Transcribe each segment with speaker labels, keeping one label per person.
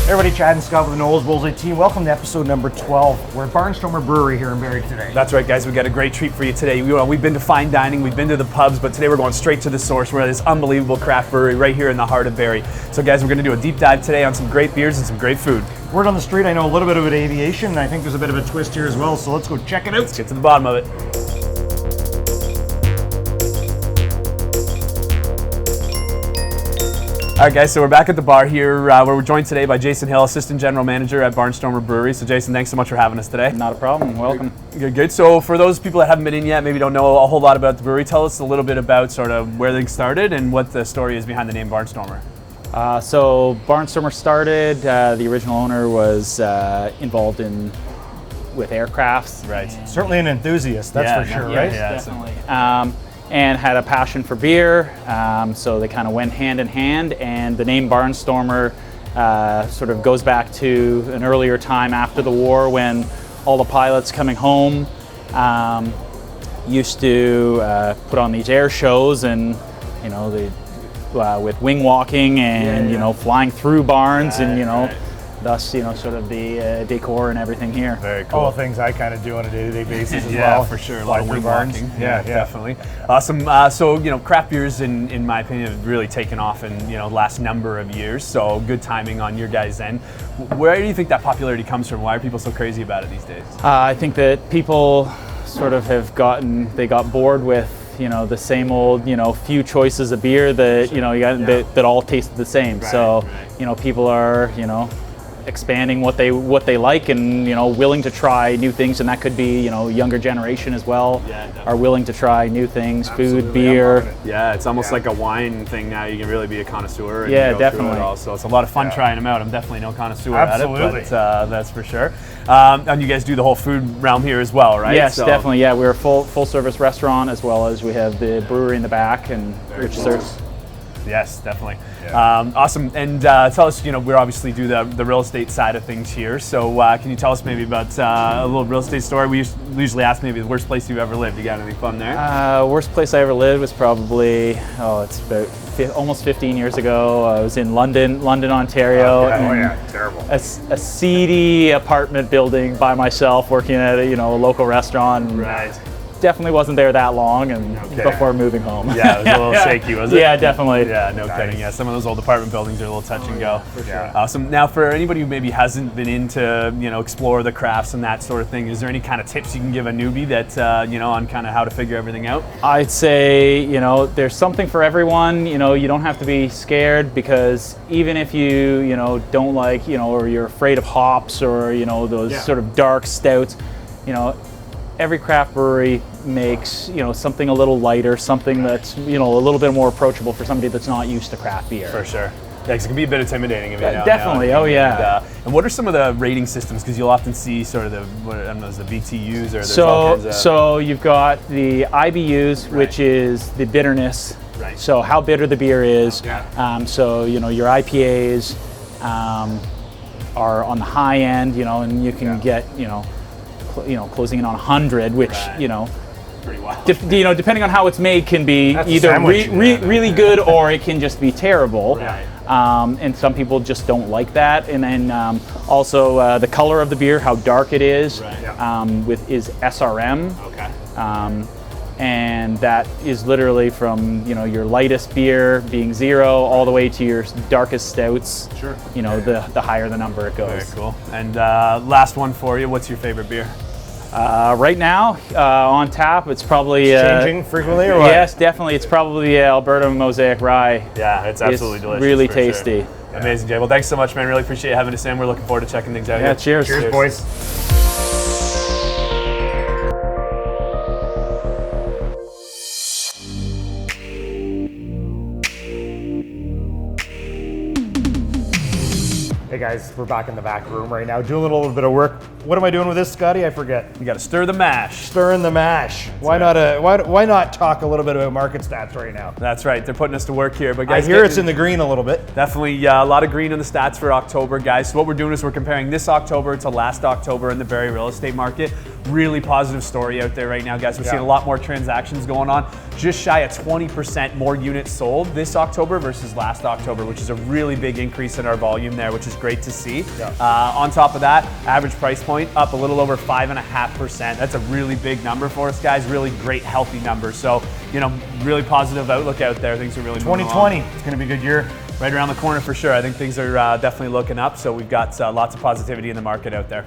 Speaker 1: Hey everybody, Chad and Scott with the Knowles Bullseye team. Welcome to episode number 12. We're at Barnstormer Brewery here in Barrie today.
Speaker 2: That's right, guys. We've got a great treat for you today. We've been to fine dining, we've been to the pubs, but today we're going straight to the source. We're at this unbelievable craft brewery right here in the heart of Barrie. So guys, we're going to do a deep dive today on some great beers and some great food.
Speaker 1: Word on the street, I know a little bit about aviation, and I think there's a bit of a twist here as well, so let's go check it out.
Speaker 2: Let's get to the bottom of it. All right, guys, so we're back at the bar here where we're joined today by Jason Hill, Assistant General Manager at Barnstormer Brewery. So Jason, thanks so much for having us today.
Speaker 3: Not a problem. Welcome.
Speaker 2: Good. So for those people that haven't been in yet, maybe don't know a whole lot about the brewery, tell us a little bit about sort of where things started and what the story is behind the name Barnstormer.
Speaker 3: So Barnstormer started, the original owner was involved with aircrafts.
Speaker 2: Right.
Speaker 1: Certainly an enthusiast, that's for sure, right?
Speaker 3: Yeah, definitely. And had a passion for beer, so they kind of went hand in hand, and the name Barnstormer sort of goes back to an earlier time after the war when all the pilots coming home used to put on these air shows, and you know, with wing walking and flying through barns, and thus sort of the decor and everything here.
Speaker 2: Very cool.
Speaker 1: All the things I kind of do on a day-to-day basis as well.
Speaker 2: Yeah, for sure. A lot of wing walking. Yeah, definitely. Awesome. So craft beers, in my opinion, have really taken off in the last number of years. So good timing on your guys' end. Where do you think that popularity comes from? Why are people so crazy about it these days?
Speaker 3: I think that people sort of they got bored with the same old few choices of beer that that all tasted the same.
Speaker 2: Right,
Speaker 3: so
Speaker 2: right.
Speaker 3: People are expanding what they like, and willing to try new things, and that could be younger generation as well. Are willing to try new things. Absolutely. Food, beer.
Speaker 2: Yeah, it's almost like a wine thing now. You can really be a connoisseur. And go
Speaker 3: definitely.
Speaker 2: Through it all. So it's a lot of fun trying them out. I'm definitely no connoisseur at it, but that's for sure. And you guys do the whole food realm here as well, right?
Speaker 3: Yes, definitely. Yeah, we're a full service restaurant, as well as we have the brewery in the back, and which serves.
Speaker 2: Yes, definitely. Yeah. Awesome. And tell us, we obviously do the real estate side of things here. So can you tell us maybe about a little real estate story? We usually ask maybe the worst place you've ever lived. You got anything fun there?
Speaker 3: Worst place I ever lived was probably, it's about almost 15 years ago. I was in London, Ontario.
Speaker 1: Terrible.
Speaker 3: A seedy apartment building by myself, working at a local restaurant.
Speaker 2: Right.
Speaker 3: Definitely wasn't there that long, and before moving home.
Speaker 2: Yeah, it was a little shaky, was it?
Speaker 3: Yeah, definitely.
Speaker 2: Yeah, no kidding. Yeah, some of those old apartment buildings are a little touch and go.
Speaker 3: For sure.
Speaker 2: Awesome. Now, for anybody who maybe hasn't been into, explore the crafts and that sort of thing, is there any kind of tips you can give a newbie that, on kind of how to figure everything out?
Speaker 3: I'd say, there's something for everyone. You don't have to be scared, because even if you, don't like, or you're afraid of hops, or, those sort of dark stouts, every craft brewery makes something a little lighter, something that's a little bit more approachable for somebody that's not used to craft beer.
Speaker 2: For sure. Yeah, because it can be a bit intimidating.
Speaker 3: Definitely.
Speaker 2: And what are some of the rating systems? Because you'll often see sort of the BTUs or there's all kinds of...
Speaker 3: So you've got the IBUs, which is the bitterness.
Speaker 2: Right.
Speaker 3: So how bitter the beer is. So your IPAs are on the high end, and you can get closing in on 100, which
Speaker 2: pretty wild.
Speaker 3: Depending on how it's made, can be
Speaker 1: That's
Speaker 3: either really good, or it can just be terrible.
Speaker 2: Right.
Speaker 3: And some people just don't like that. And then also the color of the beer, how dark it is, is SRM.
Speaker 2: Okay.
Speaker 3: And that is literally from your lightest beer being 0 all the way to your darkest stouts.
Speaker 2: Sure.
Speaker 3: The higher the number it goes.
Speaker 2: Very cool. And last one for you. What's your favorite beer?
Speaker 3: Right now, on tap, it's probably
Speaker 1: changing frequently, or what?
Speaker 3: Yes, definitely. It's probably the Alberta Mosaic Rye.
Speaker 2: Yeah, it's absolutely delicious.
Speaker 3: Really tasty.
Speaker 2: Sure. Amazing, Jay. Well, thanks so much, man. Really appreciate you having us in. We're looking forward to checking things out.
Speaker 3: Yeah, cheers.
Speaker 1: Cheers, boys. Hey guys, we're back in the back room right now, doing a little bit of work. What am I doing with this, Scotty? I forget.
Speaker 2: You got to stir the mash.
Speaker 1: Stirring the mash. Why not talk a little bit about market stats right now?
Speaker 2: That's right. They're putting us to work here. But guys,
Speaker 1: I hear it's in the green a little bit.
Speaker 2: Definitely a lot of green in the stats for October, guys. So what we're doing is we're comparing this October to last October in the Barrie real estate market. Really positive story out there right now, guys. We're seeing a lot more transactions going on. Just shy of 20% more units sold this October versus last October, which is a really big increase in our volume there, which is great to see. On top of that, average price point up a little over 5.5%. That's a really big number for us, guys. Really great, healthy number. So, you know, really positive outlook out there. Things are really moving
Speaker 1: 2020,
Speaker 2: along.
Speaker 1: it's going to be a good year.
Speaker 2: Right around the corner for sure. I think things are definitely looking up. So we've got lots of positivity in the market out there.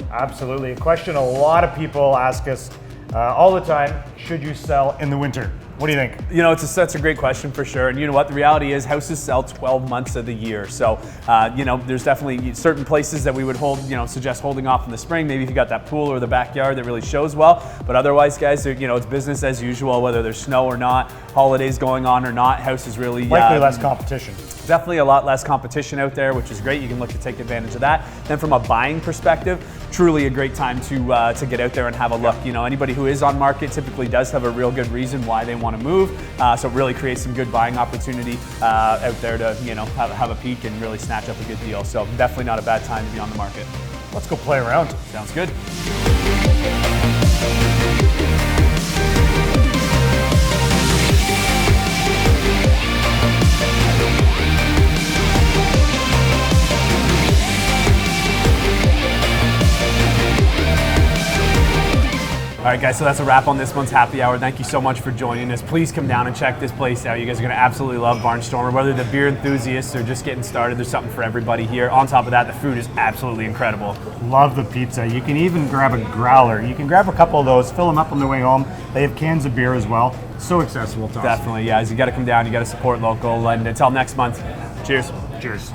Speaker 1: Absolutely. A question a lot of people ask us all the time, should you sell in the winter? What do you think?
Speaker 2: You know, that's a great question for sure. And you know what? The reality is houses sell 12 months of the year. So, you know, there's definitely certain places that we would suggest holding off in the spring. Maybe if you got that pool or the backyard that really shows well. But otherwise, guys, you know, it's business as usual, whether there's snow or not, holidays going on or not. House is really
Speaker 1: likely less competition.
Speaker 2: Definitely a lot less competition out there, which is great. You can look to take advantage of that. Then from a buying perspective, truly a great time to get out there and have a look. You know, anybody who is on market typically does have a real good reason why they want to move. So it really creates some good buying opportunity out there to, you know, have a peek and really snatch up a good deal. So definitely not a bad time to be on the market.
Speaker 1: Let's go play around.
Speaker 2: Sounds good. All right, guys, so that's a wrap on this month's happy hour. Thank you so much for joining us. Please come down and check this place out. You guys are gonna absolutely love Barnstormer. Whether the beer enthusiasts or just getting started, there's something for everybody here. On top of that, the food is absolutely incredible.
Speaker 1: Love the pizza. You can even grab a growler. You can grab a couple of those, fill them up on the way home. They have cans of beer as well. So accessible to us.
Speaker 2: Definitely, guys. You gotta come down, you gotta support local, and until next month, cheers.
Speaker 1: Cheers.